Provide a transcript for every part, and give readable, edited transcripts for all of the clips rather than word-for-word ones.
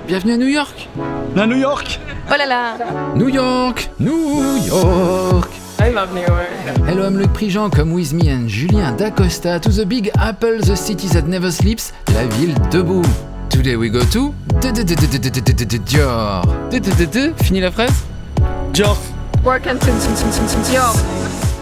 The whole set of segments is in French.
Bienvenue à New York. À New York. Oh là là. New York, New York. I love New York. Hello, I'm Loïc Prigent, come with me and Julien Dacosta to the Big Apple, the city that never sleeps, la ville debout. Today we go to Dior. Fini la phrase? Dior. Welcome to Dior.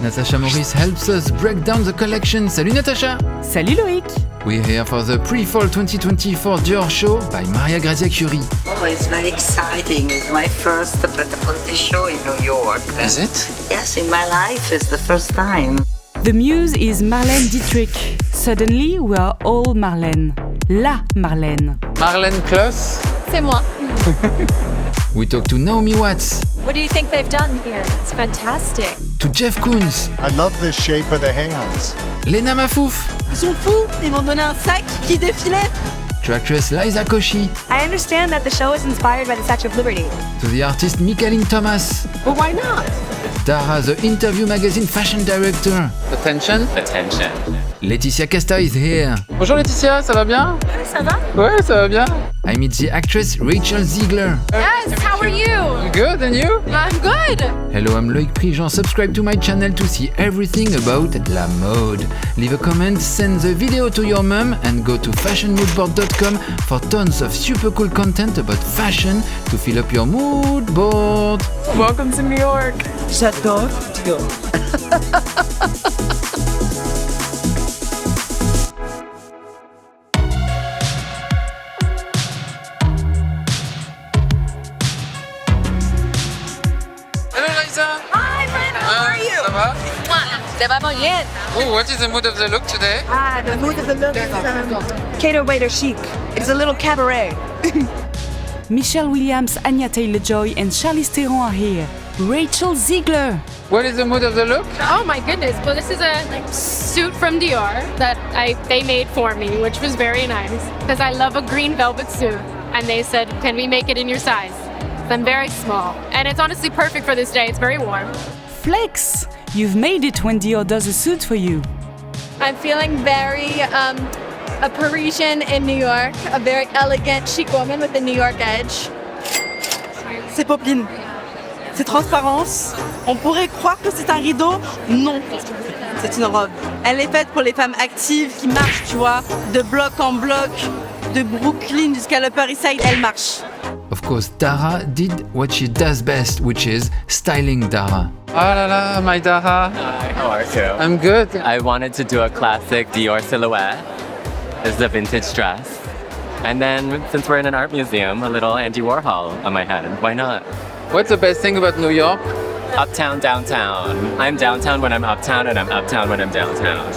Natasha Morris helps us break down the collection. Salut Natasha. Salut Loïc. We're here for the pre-fall 2024 Dior show by Maria Grazia Curie. Oh, it's very exciting. It's my first Pret-a-Porter show in New York. Is it? Yes, in my life, it's the first time. The muse is Marlène Dietrich. Suddenly we are all Marlène. La Marlène. Marlène Kloss. C'est moi. We talk to Naomi Watts. What do you think they've done here? It's fantastic. To Jeff Koons. I love the shape of the hands. Lena Mafouf. Ils sont fous, ils m'ont donné un sac qui défilait. To actress Liza Koshy. I understand that the show is inspired by the Statue of Liberty. To the artist Michaeline Thomas. But why not? Dara, the Interview Magazine fashion director. Attention. Laetitia Casta is here. Bonjour Laetitia, ça va bien? Ça va? Ouais, ça va bien. I meet the actress Rachel Ziegler. Yes, how are you? Good, and you? I'm good. Hello, I'm Loïc Prigent. Subscribe to my channel to see everything about la mode. Leave a comment, send the video to your mum, and go to fashionmoodboard.com for tons of super cool content about fashion to fill up your mood board. Welcome to New York. J'adore Dior. Hello, Liza. Hi, Brenda. How are you? Ça va? Ça va bien. Oh, what is the mood of the look today? The mood of the look is Cato Waiter chic. It's a little cabaret. Michelle Williams, Anya Taylor-Joy and Charlize Theron are here. Rachel Ziegler. What is the mood of the look? Oh my goodness. Well, this is a suit from Dior that they made for me, which was very nice because I love a green velvet suit. And they said, can we make it in your size? So I'm very small. And it's honestly perfect for this day. It's very warm. Flex. You've made it when Dior does a suit for you. I'm feeling very a Parisian in New York, a very elegant, chic woman with a New York edge. C'est Popeline. C'est transparence. On pourrait croire que c'est un rideau. Non, c'est une robe. Elle est faite pour les femmes actives qui marchent, tu vois, de bloc en bloc, de Brooklyn jusqu'à l'Upper East Side, elle marche. Of course, Dara did what she does best, which is styling Dara. Ah la la, my Dara. Hi, how are you? I'm good. I wanted to do a classic Dior silhouette. This is a vintage dress. And then, since we're in an art museum, a little Andy Warhol on my head. Why not? What's the best thing about New York? Uptown, downtown. I'm downtown when I'm uptown, and I'm uptown when I'm downtown.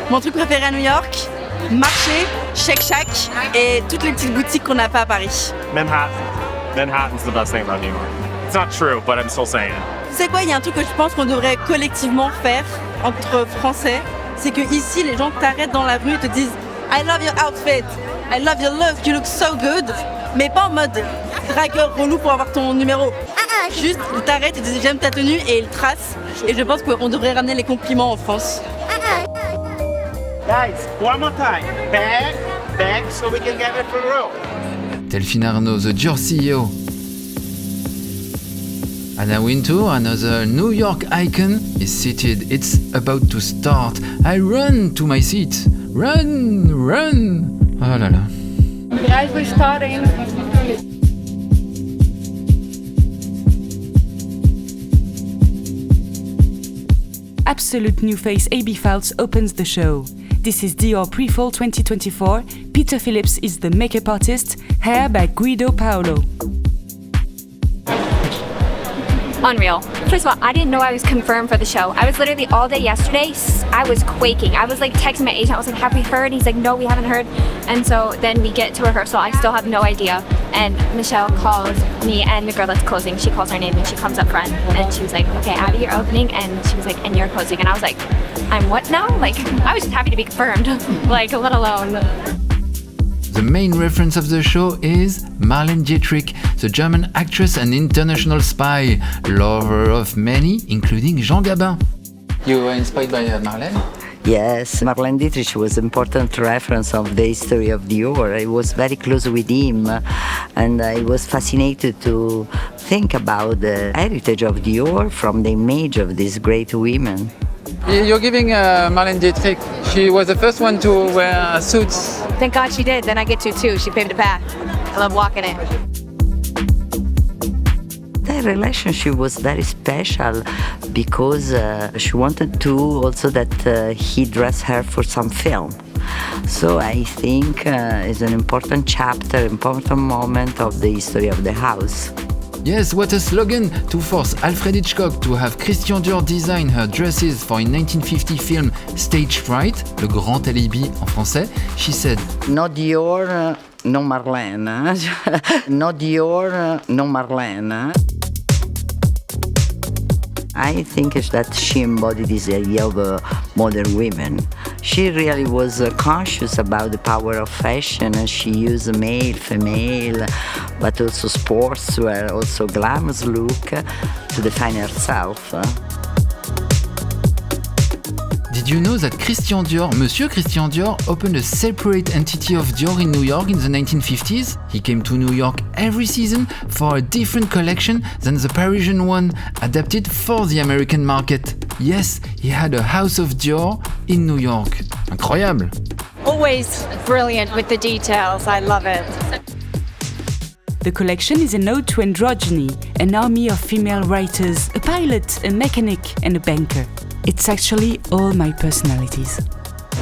Mon truc préféré à New York, marché, Shake Shack et toutes les petites boutiques qu'on n'a pas à Paris. Manhattan. Manhattan's the best thing about New York. It's not true, but I'm still saying it. Tu sais quoi, il y a un truc que je pense qu'on devrait collectivement faire entre Français, c'est que ici les gens t'arrêtent dans la rue et te disent I love your outfit, I love your look, you look so good, mais pas en mode dragueur relou pour avoir ton numéro. Juste, ils t'arrêtent et te disent j'aime ta tenue et ils tracent. Et je pense qu'on devrait ramener les compliments en France. Guys, one more time. Back, so we can get it for real. Delphine Arnault, the Dior CEO. Anna Wintour, another New York icon, is seated. It's about to start. I run to my seat. Run! Oh là là. Guys, we're starting. Absolute new face AB Fouts opens the show. This is Dior Pre-Fall 2024. Peter Phillips is the makeup artist. Hair by Guido Paolo. Unreal. First of all, I didn't know I was confirmed for the show. I was literally all day yesterday, I was quaking. I was like texting my agent, I was like, have we heard? He's like, no, we haven't heard. And so then we get to rehearsal, I still have no idea. And Michelle calls me and the girl that's closing, she calls her name and she comes up front and she was like, okay, Abby, you're opening. And she was like, and you're closing. And I was like, I'm what now? Like, I was just happy to be confirmed, like, let alone. The main reference of the show is Marlène Dietrich, the German actress and international spy, lover of many, including Jean Gabin. You were inspired by Marlène? Yes, Marlene Dietrich was an important reference of the history of Dior. I was very close with him and I was fascinated to think about the heritage of Dior from the image of these great women. You're giving Marlene Dietrich. She was the first one to wear suits. Thank God she did. Then I get to too. She paved the path. I love walking it. Their relationship was very special because she wanted to also that he dress her for some film. So I think it's an important chapter, important moment of the history of the house. Yes, what a slogan to force Alfred Hitchcock to have Christian Dior design her dresses for in 1950 film Stage Fright, Le Grand Alibi en français. She said, No Dior, no Marlene. No Dior, no Marlene. I think that she embodied this idea of modern women. She really was conscious about the power of fashion, and she used male, female, but also sportswear, also glamorous look to define herself. did you know that Christian Dior, Monsieur Christian Dior, opened a separate entity of Dior in New York in the 1950s? He came to New York every season for a different collection than the Parisian one, adapted for the American market. Yes, he had a house of Dior in New York. Incroyable! Always brilliant with the details. I love it. The collection is an ode to androgyny, an army of female writers, a pilot, a mechanic, and a banker. It's actually all my personalities.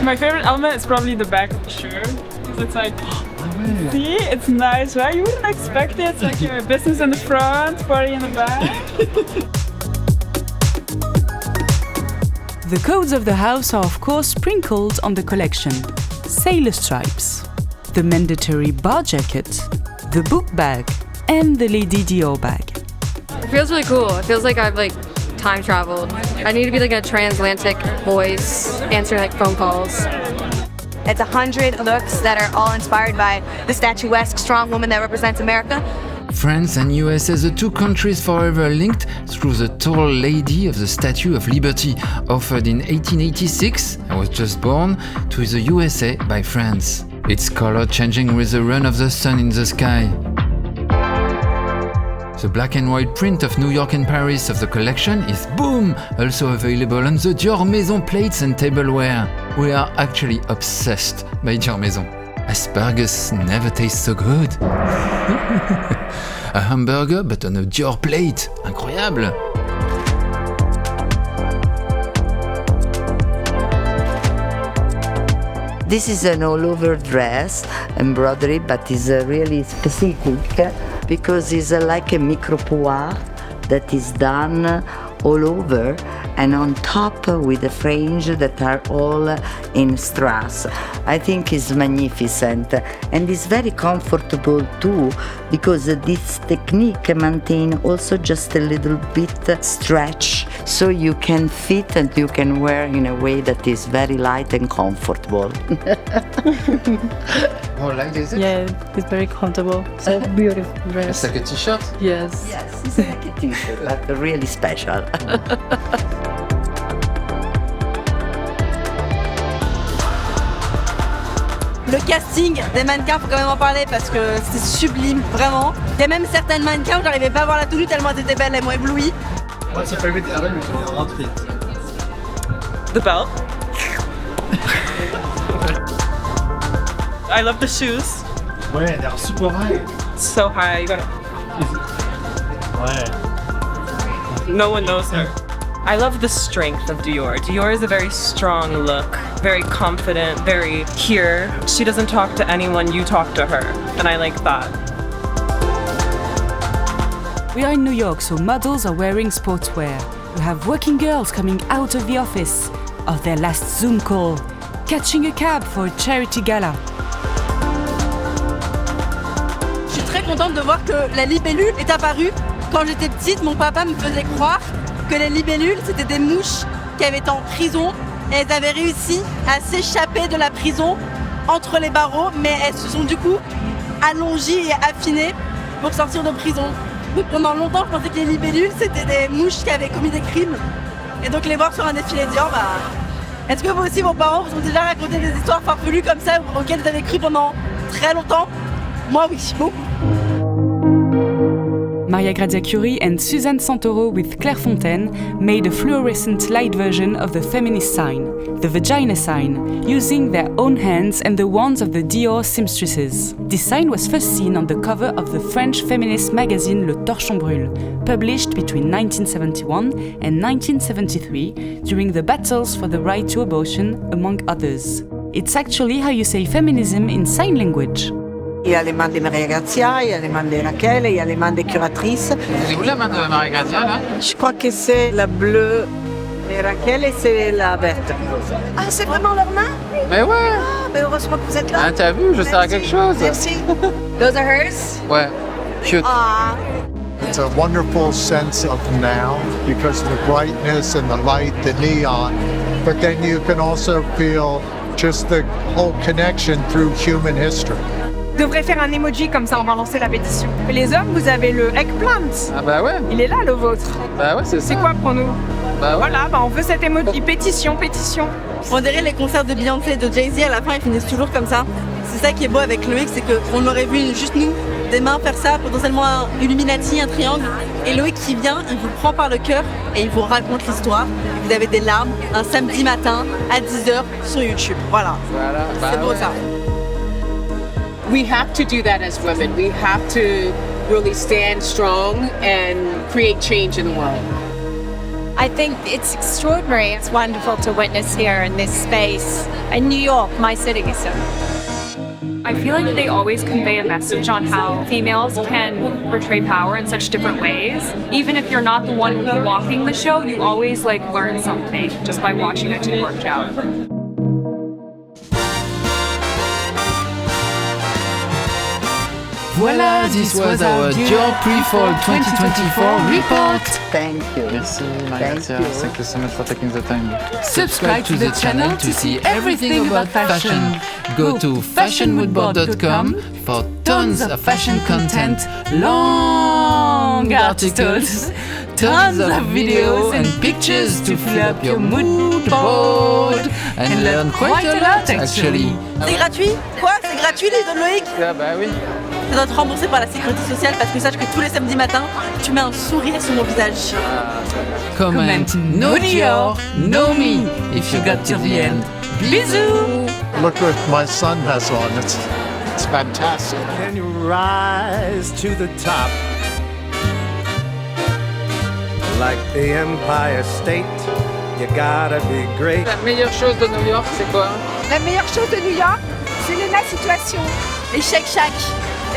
My favorite element is probably the back of the shirt. Because it's like, see, it's nice, right? You wouldn't expect it. It's like your business in the front, party in the back. The codes of the house are of course sprinkled on the collection. Sailor stripes, the mandatory bar jacket, the book bag, and the Lady Dior bag. It feels really cool. It feels like I've time traveled. I need to be a transatlantic voice, answering phone calls. It's 100 looks that are all inspired by the statuesque strong woman that represents America. France and US as the two countries forever linked through the tall lady of the Statue of Liberty, offered in 1886, I was just born, to the USA by France. Its color changing with the run of the sun in the sky. The black and white print of New York and Paris of the collection is, boom, also available on the Dior Maison plates and tableware. We are actually obsessed by Dior Maison. Asparagus never tastes so good. A hamburger but on a Dior plate. Incroyable. This is an all-over dress, embroidery, but is really specific because it's like a micro-poire that is done all over and on top with the fringe that are all in strass. I think it's magnificent and it's very comfortable too because this technique maintains also just a little bit stretch so you can fit and you can wear in a way that is very light and comfortable. Oh, like this? Yeah, it's very comfortable. It's a beautiful dress. It's like a t-shirt? Yes. Yes, it's like a t-shirt, but really special. Le casting des mannequins, faut quand même en parler parce que c'est sublime, vraiment. Il y a même certaines mannequins où j'arrivais pas à voir la tenue tellement elles étaient belles, elles m'ont ébloui. What's your favorite element of your outfit? The belt. I love the shoes. Ouais, they're super high. So high, you gotta... Ouais. No one knows her. I love the strength of Dior. Dior is a very strong look, very confident, very here. She doesn't talk to anyone, you talk to her, and I like that. We are in New York, so models are wearing sportswear. We have working girls coming out of the office, of their last Zoom call, catching a cab for a charity gala. Je suis très contente de voir que la libellule est apparue. Quand j'étais petite, mon papa me faisait croire que les libellules, c'était des mouches qui avaient été en prison et elles avaient réussi à s'échapper de la prison entre les barreaux, mais elles se sont du coup allongées et affinées pour sortir de prison. Donc pendant longtemps, je pensais que les libellules, c'était des mouches qui avaient commis des crimes. Et donc les voir sur un défilé Dior, Est-ce que vous aussi, vos parents vous ont déjà raconté des histoires farfelues comme ça auxquelles vous avez cru pendant très longtemps? Moi, oui, beaucoup. Maria Grazia Curie and Suzanne Santoro with Claire Fontaine made a fluorescent light version of the feminist sign, the vagina sign, using their own hands and the ones of the Dior seamstresses. This sign was first seen on the cover of the French feminist magazine Le Torchon Brûle, published between 1971 and 1973 during the battles for the right to abortion, among others. It's actually how you say feminism in sign language. Il y a les mains de Maria Grazia, il y a les mains de Raquel, il y a les mains des curatrices. C'est où la main de Maria Grazia là? Je crois que c'est la bleue et Raquel et c'est la verte. Ah, c'est vraiment leurs mains? Mais ouais! Ah, mais heureusement que vous êtes là. Ah, t'as vu, je sers à quelque chose. Merci. Those are hers? Ouais, cute. Ah. It's a wonderful sense of now because of the brightness and the light, the neon. But then you can also feel just the whole connection through human history. On devrait faire un emoji comme ça, on va lancer la pétition. Et les hommes, vous avez le eggplant. Ah bah ouais. Il est là le vôtre. Bah ouais, c'est ça. C'est quoi pour nous? Bah ouais. Voilà, bah on veut cet emoji. Pétition. On dirait les concerts de Beyoncé et de Jay-Z, à la fin ils finissent toujours comme ça. C'est ça qui est beau avec Loïc, c'est qu'on aurait vu juste nous, des mains faire ça, potentiellement un Illuminati, un triangle. Et Loïc qui vient, il vous prend par le cœur et il vous raconte l'histoire. Vous avez des larmes un samedi matin à 10h sur YouTube. Voilà. C'est beau ça. We have to do that as women. We have to really stand strong and create change in the world. I think it's extraordinary. It's wonderful to witness here in this space. In New York, my city, so. I feel like they always convey a message on how females can portray power in such different ways. Even if you're not the one walking the show, you always learn something just by watching a team work out. Voilà, this was our Dior Pre-Fall 2024 report. Thank you. Merci, Maria Grazia. Thank you so much for taking the time. Subscribe to the channel to see everything about fashion. Go to fashionmoodboard.com for tons of fashion content, long articles, tons of videos and pictures to fill up your mood board and learn quite a lot actually. C'est gratuit? Quoi? C'est gratuit les de Loïc? Ah bah oui. Ça doit être remboursé par la sécurité sociale parce que sache que tous les samedis matins, tu mets un sourire sur mon visage. Comment no Dior, no me, if you got to the end. Bisous! Look what my son has on. It's fantastic. Can you rise to the top? Like the Empire State, you gotta be great. La meilleure chose de New York, c'est quoi? La meilleure chose de New York, c'est la situation. Les shake-shack.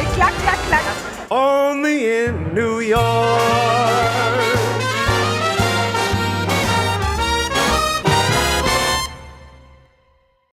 Et clac, clac, clac. Only in New York.